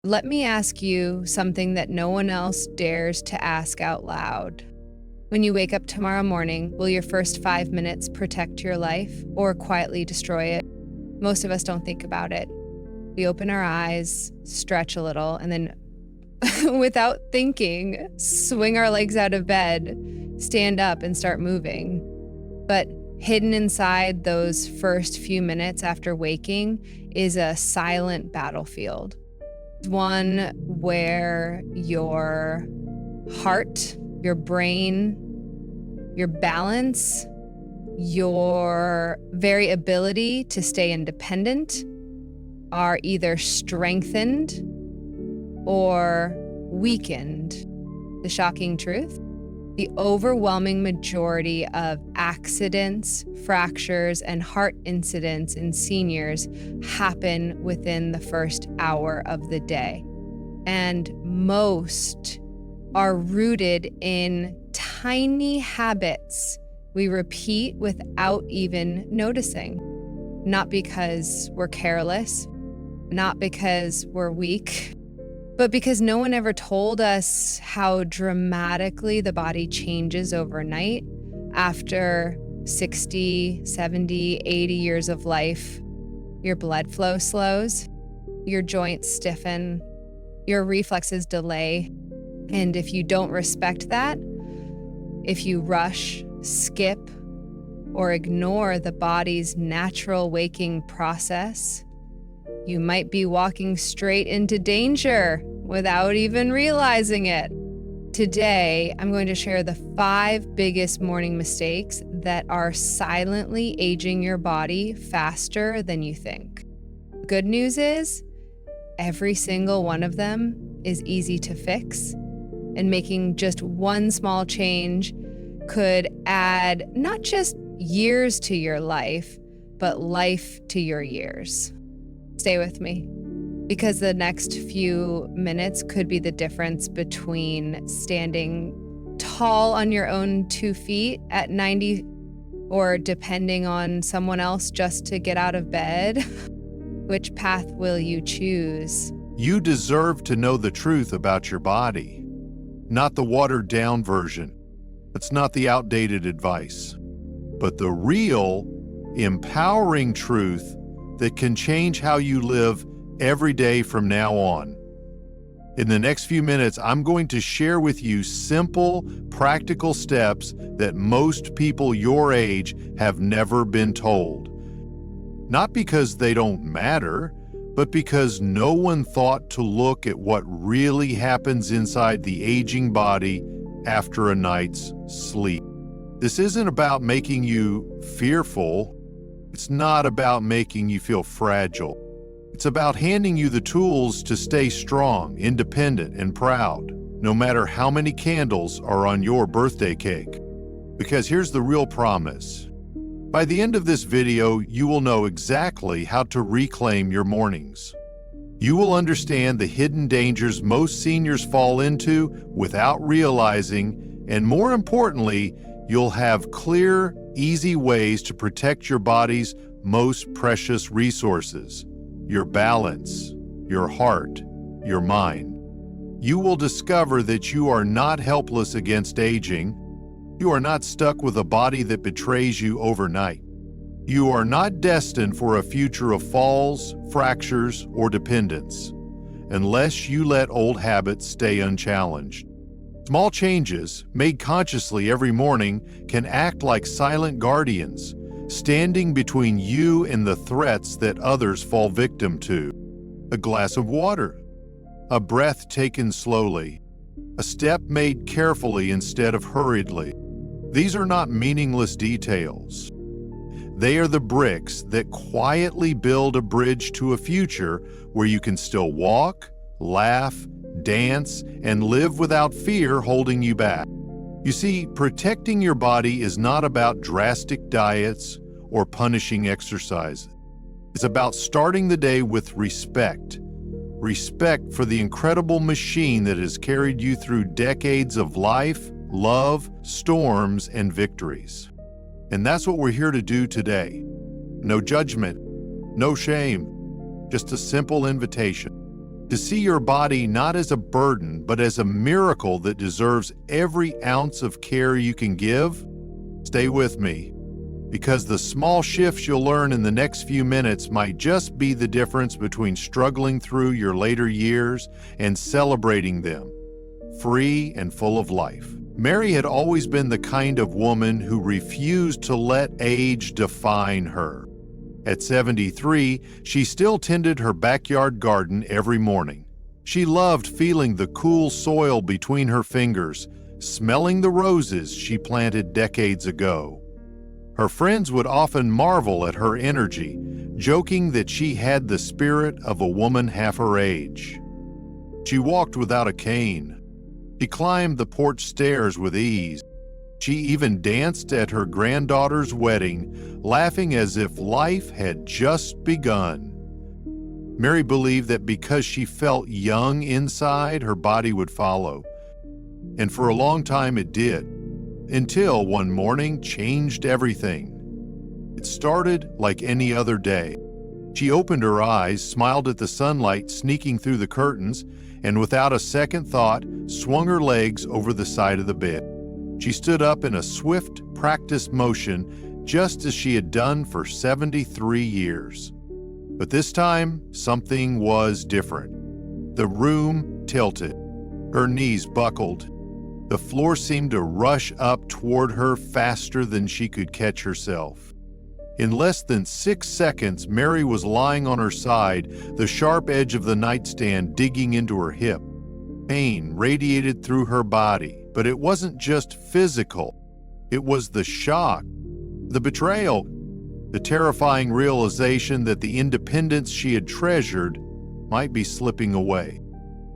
Let me ask you something that no one else dares to ask out loud. When you wake up tomorrow morning, will your first 5 minutes protect your life or quietly destroy it? Most of us don't think about it. We open our eyes, stretch a little, and then, without thinking, swing our legs out of bed, stand up, and start moving. But hidden inside those first few minutes after waking is a silent battlefield. One where your heart, your brain, your balance, your very ability to stay independent are either strengthened or weakened. The shocking truth? The overwhelming majority of accidents, fractures, and heart incidents in seniors happen within the first hour of the day. And most are rooted in tiny habits we repeat without even noticing. Not because we're careless, not because we're weak, but because no one ever told us how dramatically the body changes overnight after 60, 70, 80 years of life. Your blood flow slows, your joints stiffen, your reflexes delay. And if you don't respect that, if you rush, skip, or ignore the body's natural waking process, you might be walking straight into danger without even realizing it. Today, I'm going to share the 5 biggest morning mistakes that are silently aging your body faster than you think. Good news is, every single one of them is easy to fix, and making just one small change could add not just years to your life, but life to your years. Stay with me, because the next few minutes could be the difference between standing tall on your own 2 feet at 90 or depending on someone else just to get out of bed. Which path will you choose? You deserve to know the truth about your body, not the watered-down version. It's not the outdated advice, but the real, empowering truth that can change how you live every day from now on. In the next few minutes, I'm going to share with you simple, practical steps that most people your age have never been told. Not because they don't matter, but because no one thought to look at what really happens inside the aging body after a night's sleep. This isn't about making you fearful. It's not about making you feel fragile. It's about handing you the tools to stay strong, independent, and proud, no matter how many candles are on your birthday cake. Because here's the real promise. By the end of this video, you will know exactly how to reclaim your mornings. You will understand the hidden dangers most seniors fall into without realizing, and more importantly, you'll have clear, easy ways to protect your body's most precious resources: your balance, your heart, your mind. You will discover that you are not helpless against aging. You are not stuck with a body that betrays you overnight. You are not destined for a future of falls, fractures, or dependence, unless you let old habits stay unchallenged. Small changes, made consciously every morning, can act like silent guardians, standing between you and the threats that others fall victim to. A glass of water, a breath taken slowly, a step made carefully instead of hurriedly. These are not meaningless details. They are the bricks that quietly build a bridge to a future where you can still walk, laugh, dance, and live without fear holding you back. You see, protecting your body is not about drastic diets or punishing exercise. It's about starting the day with respect. Respect for the incredible machine that has carried you through decades of life, love, storms, and victories. And that's what we're here to do today. No judgment, no shame, just a simple invitation. to see your body not as a burden, but as a miracle that deserves every ounce of care you can give? Stay with me, because the small shifts you'll learn in the next few minutes might just be the difference between struggling through your later years and celebrating them, free and full of life. Mary had always been the kind of woman who refused to let age define her. At 73, she still tended her backyard garden every morning. She loved feeling the cool soil between her fingers, smelling the roses she planted decades ago. Her friends would often marvel at her energy, joking that she had the spirit of a woman half her age. She walked without a cane. She climbed the porch stairs with ease. She even danced at her granddaughter's wedding, laughing as if life had just begun. Mary believed that because she felt young inside, her body would follow. And for a long time it did, until one morning changed everything. It started like any other day. She opened her eyes, smiled at the sunlight sneaking through the curtains, and without a second thought, swung her legs over the side of the bed. She stood up in a swift, practiced motion, just as she had done for 73 years. But this time, something was different. The room tilted. Her knees buckled. The floor seemed to rush up toward her faster than she could catch herself. In less than 6 seconds, Mary was lying on her side, the sharp edge of the nightstand digging into her hip. Pain radiated through her body. But it wasn't just physical. It was the shock, the betrayal, the terrifying realization that the independence she had treasured might be slipping away.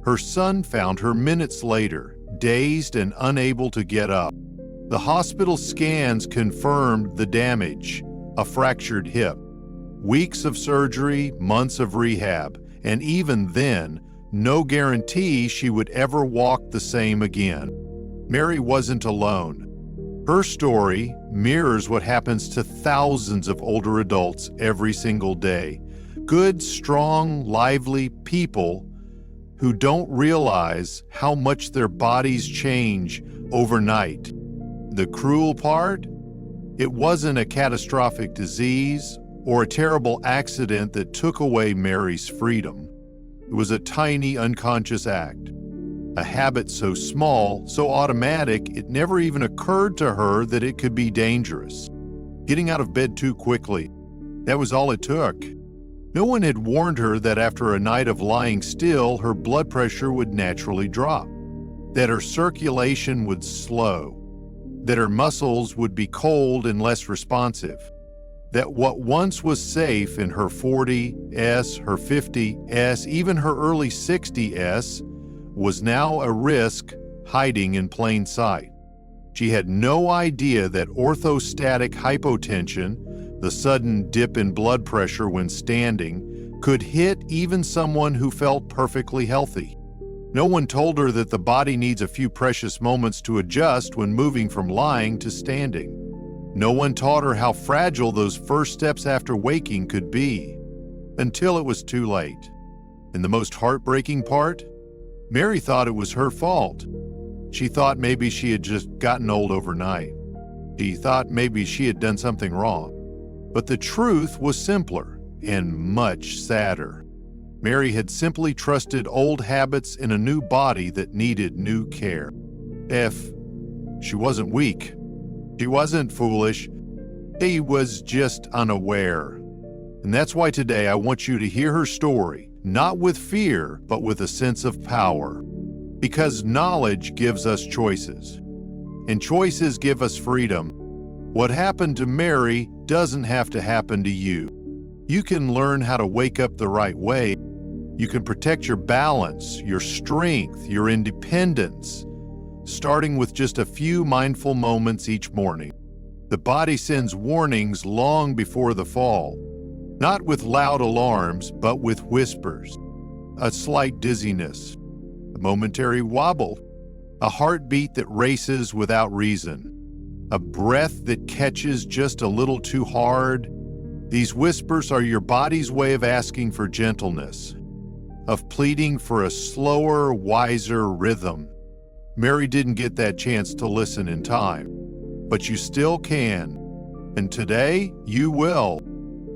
Her son found her minutes later, dazed and unable to get up. The hospital scans confirmed the damage, a fractured hip. Weeks of surgery, months of rehab, and even then, no guarantee she would ever walk the same again. Mary wasn't alone. Her story mirrors what happens to thousands of older adults every single day. Good, strong, lively people who don't realize how much their bodies change overnight. The cruel part? It wasn't a catastrophic disease or a terrible accident that took away Mary's freedom. It was a tiny, unconscious act. A habit so small, so automatic, it never even occurred to her that it could be dangerous. Getting out of bed too quickly, that was all it took. No one had warned her that after a night of lying still, her blood pressure would naturally drop, that her circulation would slow, that her muscles would be cold and less responsive, that what once was safe in her 40s, her 50s, even her early 60s, was now a risk hiding in plain sight. She had no idea that orthostatic hypotension, the sudden dip in blood pressure when standing, could hit even someone who felt perfectly healthy. No one told her that the body needs a few precious moments to adjust when moving from lying to standing. No one taught her how fragile those first steps after waking could be, until it was too late. And the most heartbreaking part? Mary thought it was her fault. She thought maybe she had just gotten old overnight. She thought maybe she had done something wrong. But the truth was simpler and much sadder. Mary had simply trusted old habits in a new body that needed new care. She wasn't weak. She wasn't foolish. She was just unaware. And that's why today I want you to hear her story, not with fear, but with a sense of power. Because knowledge gives us choices, and choices give us freedom. What happened to Mary doesn't have to happen to you. You can learn how to wake up the right way. You can protect your balance, your strength, your independence, starting with just a few mindful moments each morning. The body sends warnings long before the fall, not with loud alarms, but with whispers. A slight dizziness, a momentary wobble, a heartbeat that races without reason, a breath that catches just a little too hard. These whispers are your body's way of asking for gentleness. of pleading for a slower, wiser rhythm. Mary didn't get that chance to listen in time, but you still can. And today, you will.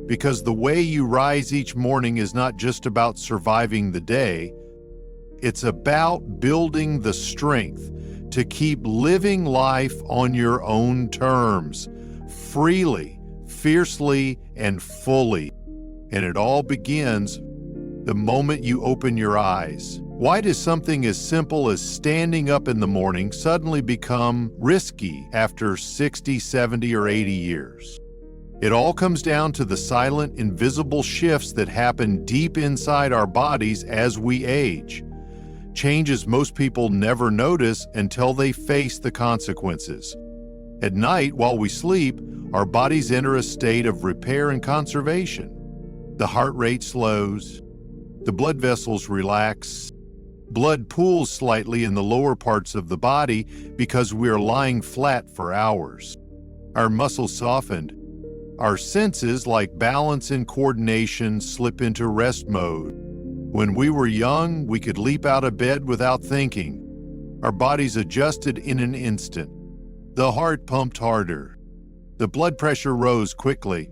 Because the way you rise each morning is not just about surviving the day, it's about building the strength to keep living life on your own terms, freely, fiercely, and fully. And it all begins the moment you open your eyes. Why does something as simple as standing up in the morning suddenly become risky after 60, 70, or 80 years? It all comes down to the silent, invisible shifts that happen deep inside our bodies as we age. Changes most people never notice until they face the consequences. At night, while we sleep, our bodies enter a state of repair and conservation. The heart rate slows, the blood vessels relax, blood pools slightly in the lower parts of the body because we are lying flat for hours. Our muscles soften. Our senses, like balance and coordination, slip into rest mode. When we were young, we could leap out of bed without thinking. Our bodies adjusted in an instant. The heart pumped harder. The blood pressure rose quickly.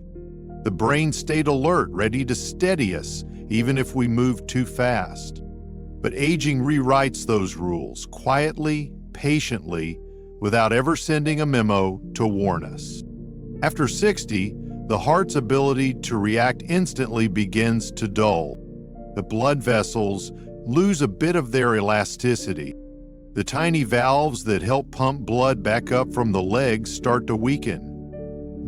The brain stayed alert, ready to steady us, even if we moved too fast. But aging rewrites those rules, quietly, patiently, without ever sending a memo to warn us. After 60, the heart's ability to react instantly begins to dull. The blood vessels lose a bit of their elasticity. The tiny valves that help pump blood back up from the legs start to weaken.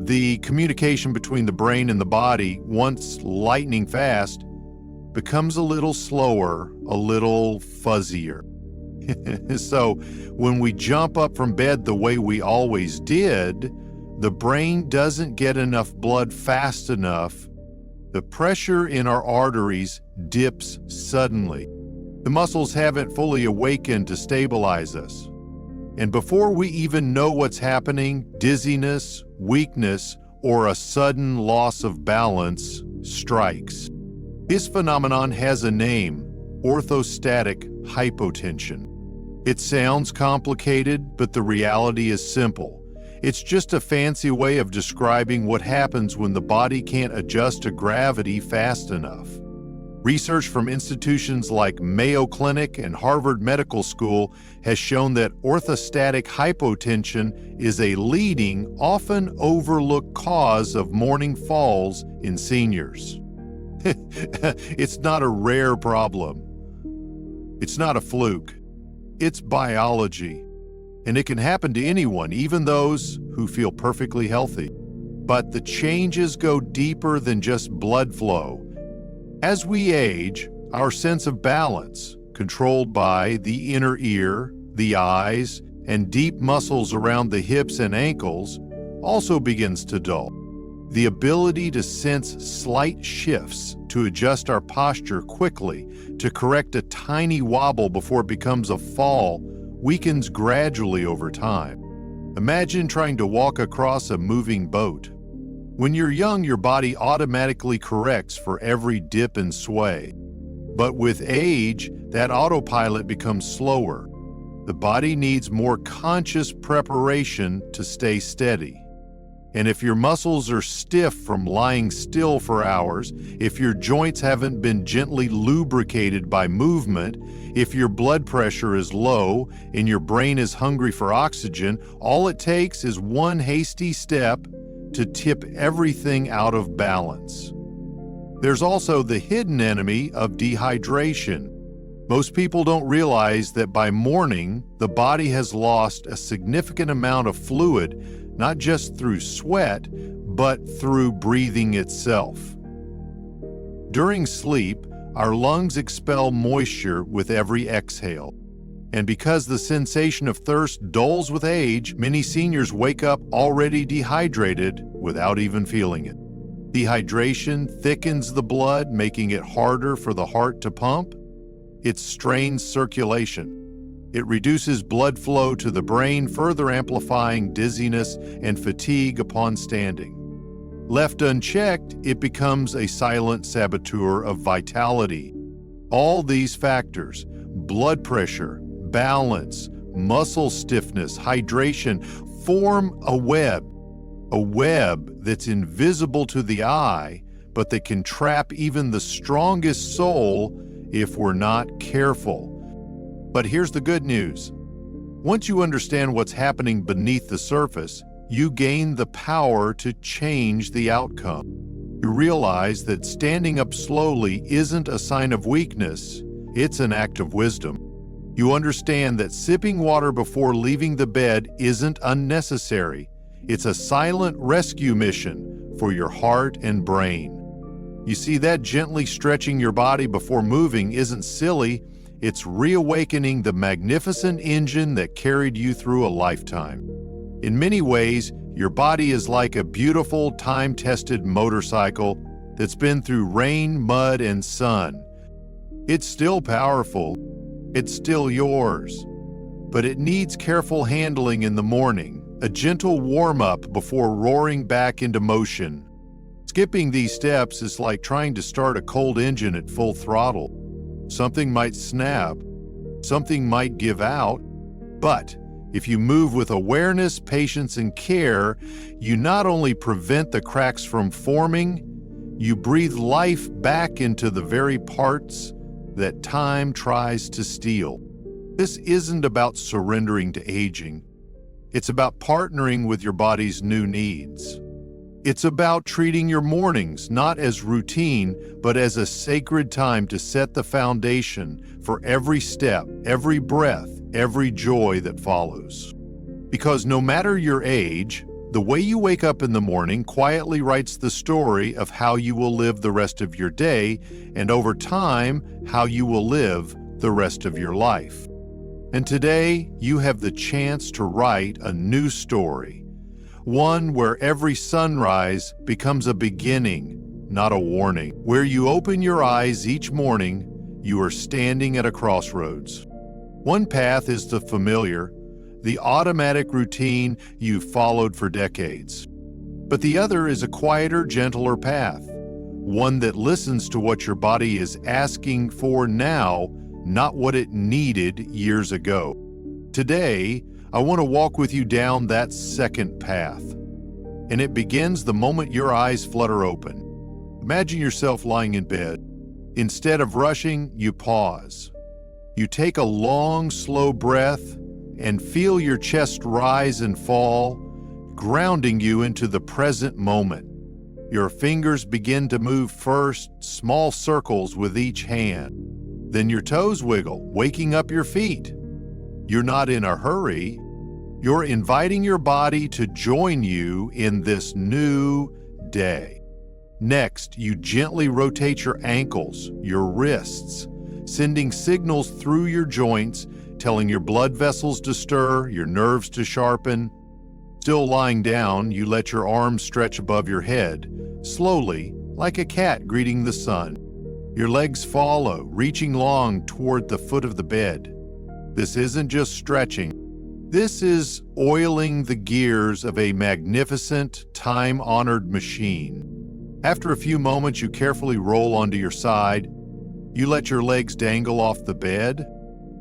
The communication between the brain and the body, once lightning fast, becomes a little slower, a little fuzzier. So when we jump up from bed the way we always did, the brain doesn't get enough blood fast enough. The pressure in our arteries dips suddenly. The muscles haven't fully awakened to stabilize us. And before we even know what's happening, dizziness, weakness, or a sudden loss of balance strikes. This phenomenon has a name: orthostatic hypotension. It sounds complicated, but the reality is simple. It's just a fancy way of describing what happens when the body can't adjust to gravity fast enough. Research from institutions like Mayo Clinic and Harvard Medical School has shown that orthostatic hypotension is a leading, often overlooked cause of morning falls in seniors. It's not a rare problem. It's not a fluke. It's biology. And it can happen to anyone, even those who feel perfectly healthy. But the changes go deeper than just blood flow. As we age, our sense of balance, controlled by the inner ear, the eyes, and deep muscles around the hips and ankles, also begins to dull. The ability to sense slight shifts, to adjust our posture quickly, to correct a tiny wobble before it becomes a fall, weakens gradually over time. Imagine trying to walk across a moving boat. When you're young, your body automatically corrects for every dip and sway. But with age, that autopilot becomes slower. The body needs more conscious preparation to stay steady. And if your muscles are stiff from lying still for hours, if your joints haven't been gently lubricated by movement, if your blood pressure is low and your brain is hungry for oxygen, all it takes is one hasty step to tip everything out of balance. There's also the hidden enemy of dehydration. Most people don't realize that by morning, the body has lost a significant amount of fluid, not just through sweat, but through breathing itself. During sleep, our lungs expel moisture with every exhale. And because the sensation of thirst dulls with age, many seniors wake up already dehydrated without even feeling it. Dehydration thickens the blood, making it harder for the heart to pump. It strains circulation. It reduces blood flow to the brain, further amplifying dizziness and fatigue upon standing. Left unchecked, it becomes a silent saboteur of vitality. All these factors, blood pressure, balance, muscle stiffness, hydration, form a web that's invisible to the eye, but that can trap even the strongest soul if we're not careful. But here's the good news. Once you understand what's happening beneath the surface, you gain the power to change the outcome. You realize that standing up slowly isn't a sign of weakness, it's an act of wisdom. You understand that sipping water before leaving the bed isn't unnecessary. It's a silent rescue mission for your heart and brain. You see, that gently stretching your body before moving isn't silly, it's reawakening the magnificent engine that carried you through a lifetime. In many ways, your body is like a beautiful, time-tested motorcycle that's been through rain, mud, and sun. It's still powerful, it's still yours, but it needs careful handling in the morning, a gentle warm-up before roaring back into motion. Skipping these steps is like trying to start a cold engine at full throttle. Something might snap, something might give out, but if you move with awareness, patience, and care, you not only prevent the cracks from forming, you breathe life back into the very parts that time tries to steal. This isn't about surrendering to aging. It's about partnering with your body's new needs. It's about treating your mornings not as routine, but as a sacred time to set the foundation for every step, every breath, every joy that follows. Because no matter your age, the way you wake up in the morning quietly writes the story of how you will live the rest of your day, and over time, how you will live the rest of your life. And today, you have the chance to write a new story, one where every sunrise becomes a beginning, not a warning. Where you open your eyes each morning, you are standing at a crossroads. One path is the familiar, the automatic routine you've followed for decades. But the other is a quieter, gentler path, one that listens to what your body is asking for now, not what it needed years ago. Today, I want to walk with you down that second path. And it begins the moment your eyes flutter open. Imagine yourself lying in bed. Instead of rushing, you pause. You take a long, slow breath and feel your chest rise and fall, grounding you into the present moment. Your fingers begin to move first, small circles with each hand. Then your toes wiggle, waking up your feet. You're not in a hurry. You're inviting your body to join you in this new day. Next, you gently rotate your ankles, your wrists, sending signals through your joints, telling your blood vessels to stir, your nerves to sharpen. Still lying down, you let your arms stretch above your head, slowly, like a cat greeting the sun. Your legs follow, reaching long toward the foot of the bed. This isn't just stretching. This is oiling the gears of a magnificent, time-honored machine. After a few moments, you carefully roll onto your side. You let your legs dangle off the bed.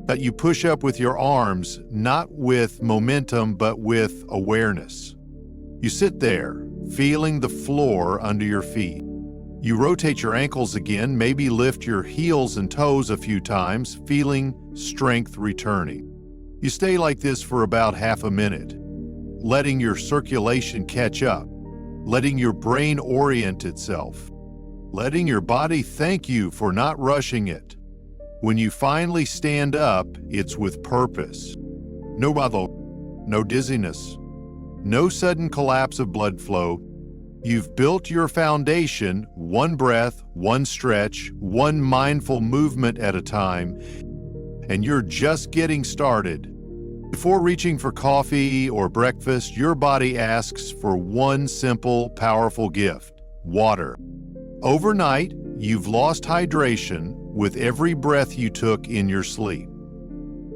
But you push up with your arms, not with momentum, but with awareness. You sit there, feeling the floor under your feet. You rotate your ankles again, maybe lift your heels and toes a few times, feeling strength returning. You stay like this for about half a minute, letting your circulation catch up, letting your brain orient itself, letting your body thank you for not rushing it. When you finally stand up, it's with purpose. No muddle, no dizziness, no sudden collapse of blood flow. You've built your foundation, one breath, one stretch, one mindful movement at a time, and you're just getting started. Before reaching for coffee or breakfast, your body asks for one simple, powerful gift: water. Overnight, you've lost hydration with every breath you took in your sleep.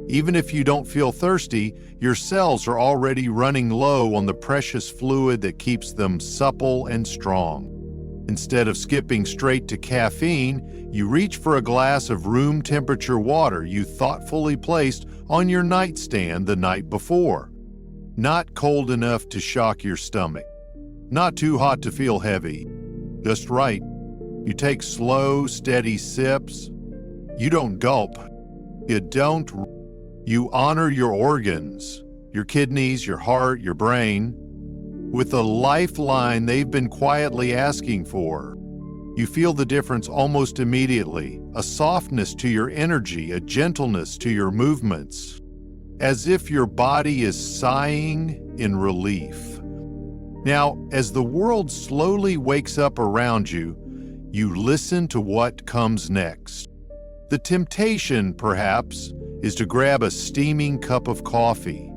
Even if you don't feel thirsty, your cells are already running low on the precious fluid that keeps them supple and strong. Instead of skipping straight to caffeine, you reach for a glass of room temperature water you thoughtfully placed on your nightstand the night before. Not cold enough to shock your stomach. Not too hot to feel heavy. Just right. You take slow, steady sips. You don't gulp. You honor your organs, your kidneys, your heart, your brain, with the lifeline they've been quietly asking for. You feel the difference almost immediately, a softness to your energy, a gentleness to your movements, as if your body is sighing in relief. Now, as the world slowly wakes up around you, you listen to what comes next. The temptation, perhaps, is to grab a steaming cup of coffee.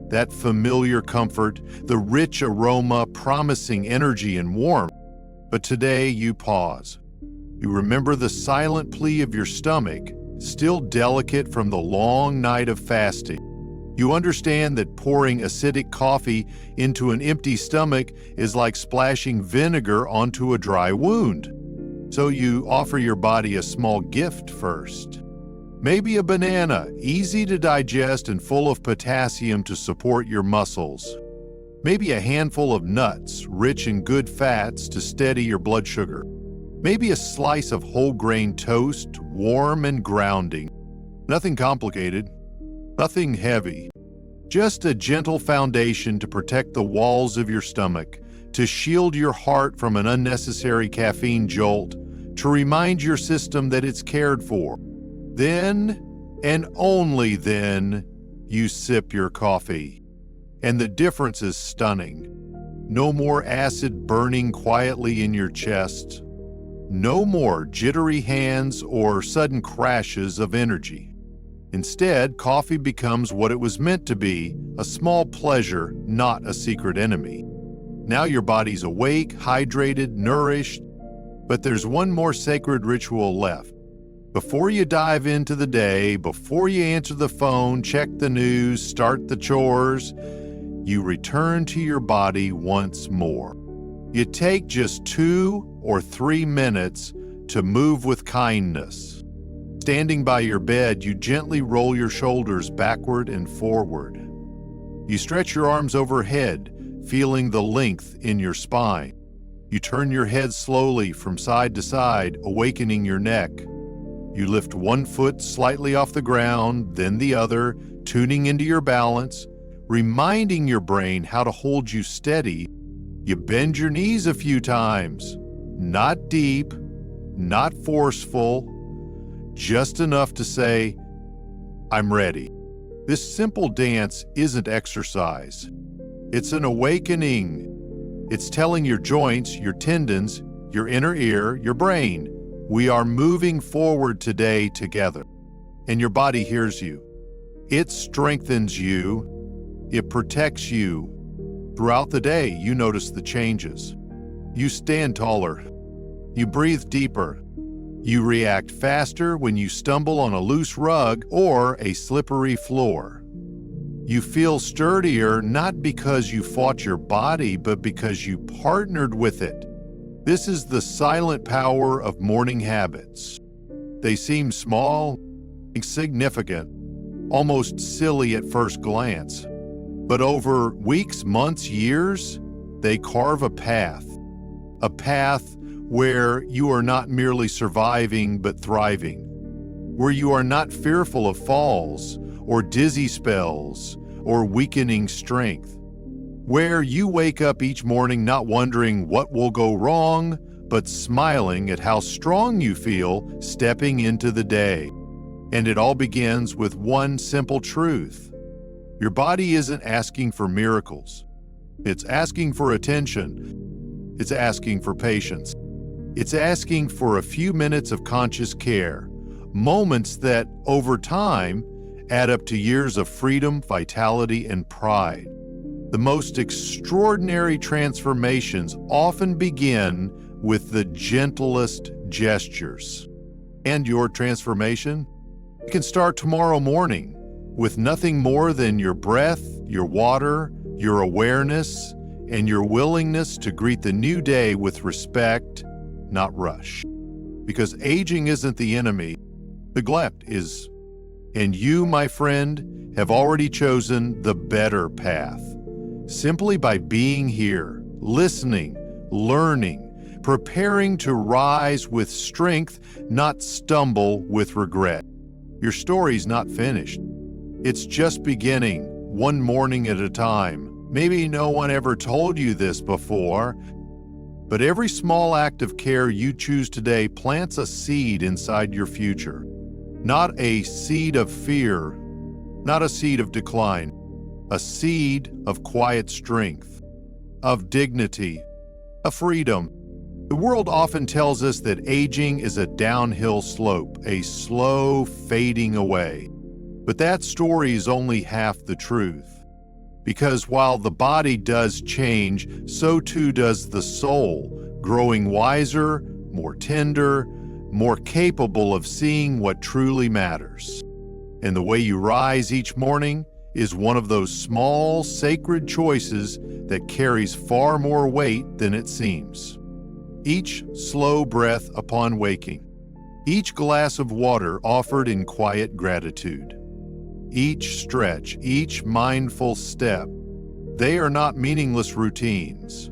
That familiar comfort, the rich aroma promising energy and warmth. But today you pause. You remember the silent plea of your stomach, still delicate from the long night of fasting. You understand that pouring acidic coffee into an empty stomach is like splashing vinegar onto a dry wound. So you offer your body a small gift first. Maybe a banana, easy to digest and full of potassium to support your muscles. Maybe a handful of nuts, rich in good fats to steady your blood sugar. Maybe a slice of whole grain toast, warm and grounding. Nothing complicated, nothing heavy. Just a gentle foundation to protect the walls of your stomach, to shield your heart from an unnecessary caffeine jolt, to remind your system that it's cared for. Then, and only then, you sip your coffee. And the difference is stunning. No more acid burning quietly in your chest. No more jittery hands or sudden crashes of energy. Instead, coffee becomes what it was meant to be, a small pleasure, not a secret enemy. Now your body's awake, hydrated, nourished, but there's one more sacred ritual left. Before you dive into the day, before you answer the phone, check the news, start the chores, you return to your body once more. You take just 2 or 3 minutes to move with kindness. Standing by your bed, you gently roll your shoulders backward and forward. You stretch your arms overhead, feeling the length in your spine. You turn your head slowly from side to side, awakening your neck. You lift one foot slightly off the ground, then the other, tuning into your balance, reminding your brain how to hold you steady. You bend your knees a few times, not deep, not forceful, just enough to say, I'm ready. This simple dance isn't exercise. It's an awakening. It's telling your joints, your tendons, your inner ear, your brain, we are moving forward today together. And your body hears you. It strengthens you. It protects you. Throughout the day, you notice the changes. You stand taller. You breathe deeper. You react faster when you stumble on a loose rug or a slippery floor. You feel sturdier not because you fought your body, but because you partnered with it. This is the silent power of morning habits. They seem small, insignificant, almost silly at first glance. But over weeks, months, years, they carve a path where you are not merely surviving but thriving, where you are not fearful of falls or dizzy spells or weakening strength, where you wake up each morning not wondering what will go wrong, but smiling at how strong you feel stepping into the day. And it all begins with one simple truth. Your body isn't asking for miracles. It's asking for attention. It's asking for patience. It's asking for a few minutes of conscious care, moments that, over time, add up to years of freedom, vitality, and pride. The most extraordinary transformations often begin with the gentlest gestures. And your transformation? You can start tomorrow morning with nothing more than your breath, your water, your awareness, and your willingness to greet the new day with respect not rush. Because aging isn't the enemy, neglect is. And you, my friend, have already chosen the better path. Simply by being here, listening, learning, preparing to rise with strength, not stumble with regret. Your story's not finished. It's just beginning, one morning at a time. Maybe no one ever told you this before, but every small act of care you choose today plants a seed inside your future. Not a seed of fear, not a seed of decline, a seed of quiet strength, of dignity, of freedom. The world often tells us that aging is a downhill slope, a slow fading away. But that story is only half the truth. Because while the body does change, so too does the soul, growing wiser, more tender, more capable of seeing what truly matters. And the way you rise each morning is one of those small, sacred choices that carries far more weight than it seems. Each slow breath upon waking, each glass of water offered in quiet gratitude, each stretch, each mindful step, they are not meaningless routines.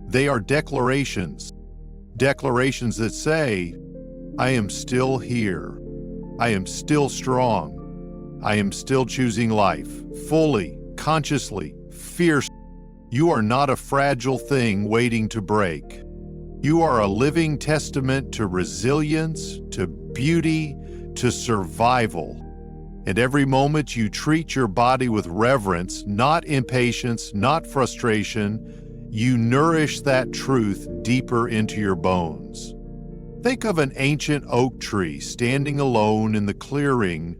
They are declarations that say, I am still here. I am still strong. I am still choosing life, fully, consciously, fiercely. You are not a fragile thing waiting to break. You are a living testament to resilience, to beauty, to survival. And every moment you treat your body with reverence, not impatience, not frustration, you nourish that truth deeper into your bones. Think of an ancient oak tree standing alone in the clearing,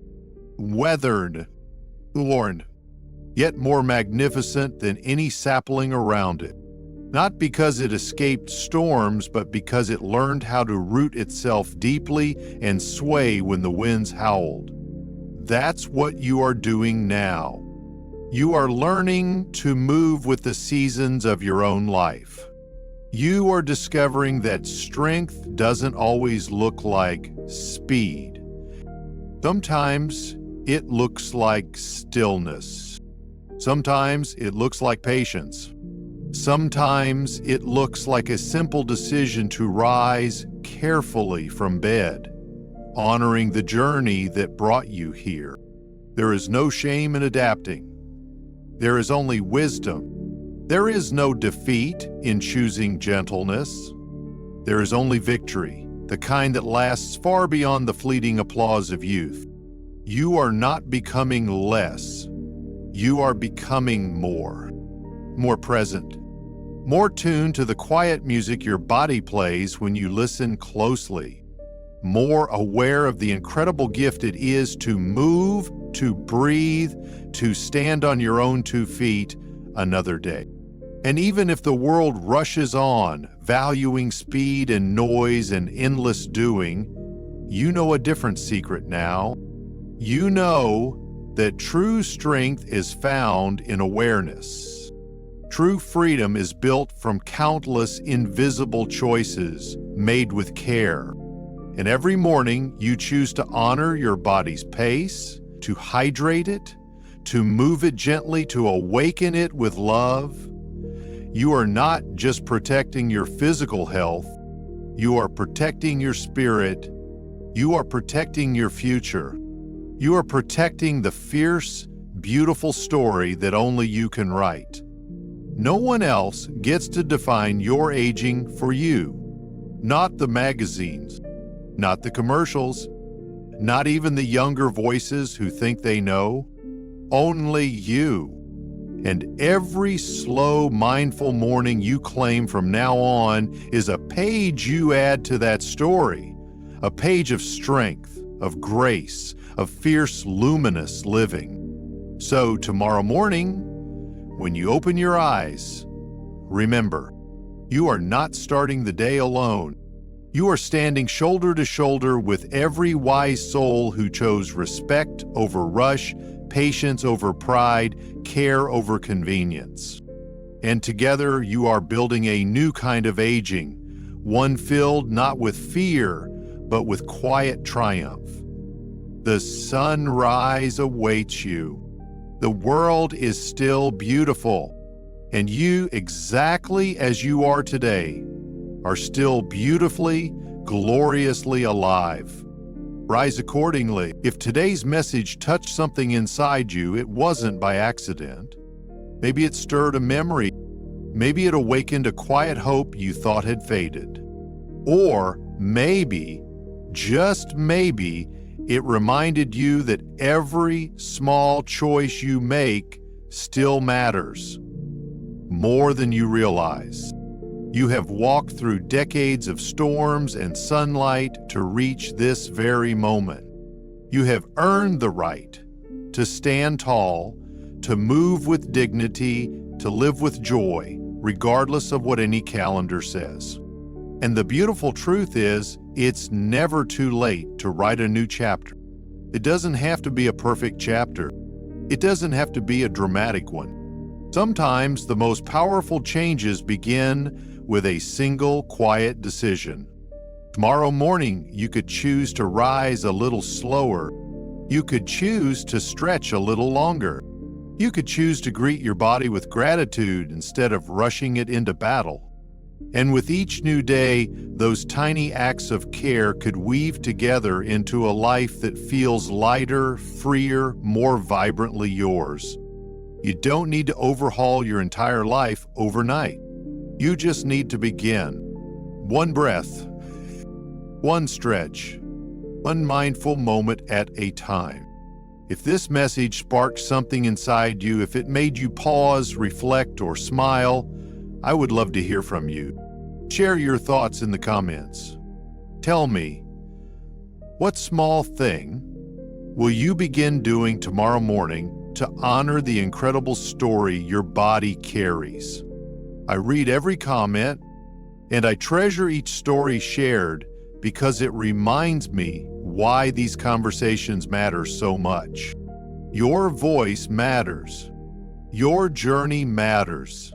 weathered, worn, yet more magnificent than any sapling around it. Not because it escaped storms, but because it learned how to root itself deeply and sway when the winds howled. That's what you are doing now. You are learning to move with the seasons of your own life. You are discovering that strength doesn't always look like speed. Sometimes it looks like stillness. Sometimes it looks like patience. Sometimes it looks like a simple decision to rise carefully from bed, honoring the journey that brought you here. There is no shame in adapting. There is only wisdom. There is no defeat in choosing gentleness. There is only victory, the kind that lasts far beyond the fleeting applause of youth. You are not becoming less. You are becoming more. More present, more tuned to the quiet music your body plays when you listen closely, more aware of the incredible gift it is to move, to breathe, to stand on your own 2 feet another day. And even if the world rushes on, valuing speed and noise and endless doing, you know a different secret now. You know that true strength is found in awareness. True freedom is built from countless invisible choices made with care. And every morning you choose to honor your body's pace, to hydrate it, to move it gently, to awaken it with love. You are not just protecting your physical health, you are protecting your spirit, you are protecting your future. You are protecting the fierce, beautiful story that only you can write. No one else gets to define your aging for you. Not the magazines, not the commercials, not even the younger voices who think they know. Only you. And every slow, mindful morning you claim from now on is a page you add to that story, a page of strength, of grace, of fierce, luminous living. So tomorrow morning, when you open your eyes, remember, you are not starting the day alone. You are standing shoulder to shoulder with every wise soul who chose respect over rush, patience over pride, care over convenience. And together you are building a new kind of aging, one filled not with fear, but with quiet triumph. The sunrise awaits you. The world is still beautiful, and you, exactly as you are today, are still beautifully, gloriously alive. Rise accordingly. If today's message touched something inside you, it wasn't by accident. Maybe it stirred a memory. Maybe it awakened a quiet hope you thought had faded. Or maybe, just maybe, it reminded you that every small choice you make still matters, more than you realize. You have walked through decades of storms and sunlight to reach this very moment. You have earned the right to stand tall, to move with dignity, to live with joy, regardless of what any calendar says. And the beautiful truth is, it's never too late to write a new chapter. It doesn't have to be a perfect chapter. It doesn't have to be a dramatic one. Sometimes the most powerful changes begin with a single quiet decision. Tomorrow morning, you could choose to rise a little slower. You could choose to stretch a little longer. You could choose to greet your body with gratitude instead of rushing it into battle. And with each new day, those tiny acts of care could weave together into a life that feels lighter, freer, more vibrantly yours. You don't need to overhaul your entire life overnight. You just need to begin. One breath, one stretch, one mindful moment at a time. If this message sparked something inside you, if it made you pause, reflect, or smile, I would love to hear from you. Share your thoughts in the comments. Tell me, what small thing will you begin doing tomorrow morning to honor the incredible story your body carries? I read every comment, and I treasure each story shared because it reminds me why these conversations matter so much. Your voice matters. Your journey matters.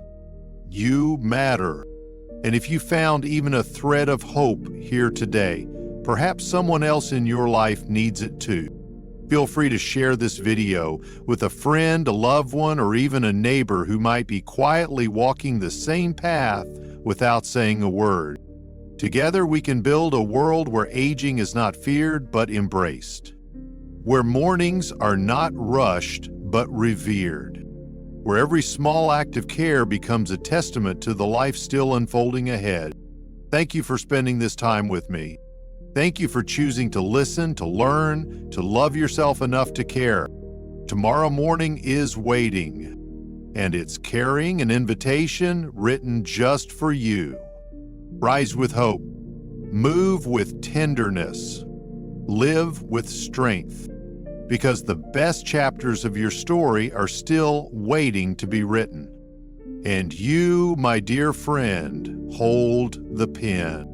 You matter. And if you found even a thread of hope here today, perhaps someone else in your life needs it too. Feel free to share this video with a friend, a loved one, or even a neighbor who might be quietly walking the same path without saying a word. Together we can build a world where aging is not feared but embraced, where mornings are not rushed but revered, where every small act of care becomes a testament to the life still unfolding ahead. Thank you for spending this time with me. Thank you for choosing to listen, to learn, to love yourself enough to care. Tomorrow morning is waiting, and it's carrying an invitation written just for you. Rise with hope, move with tenderness, live with strength, because the best chapters of your story are still waiting to be written. And you, my dear friend, hold the pen.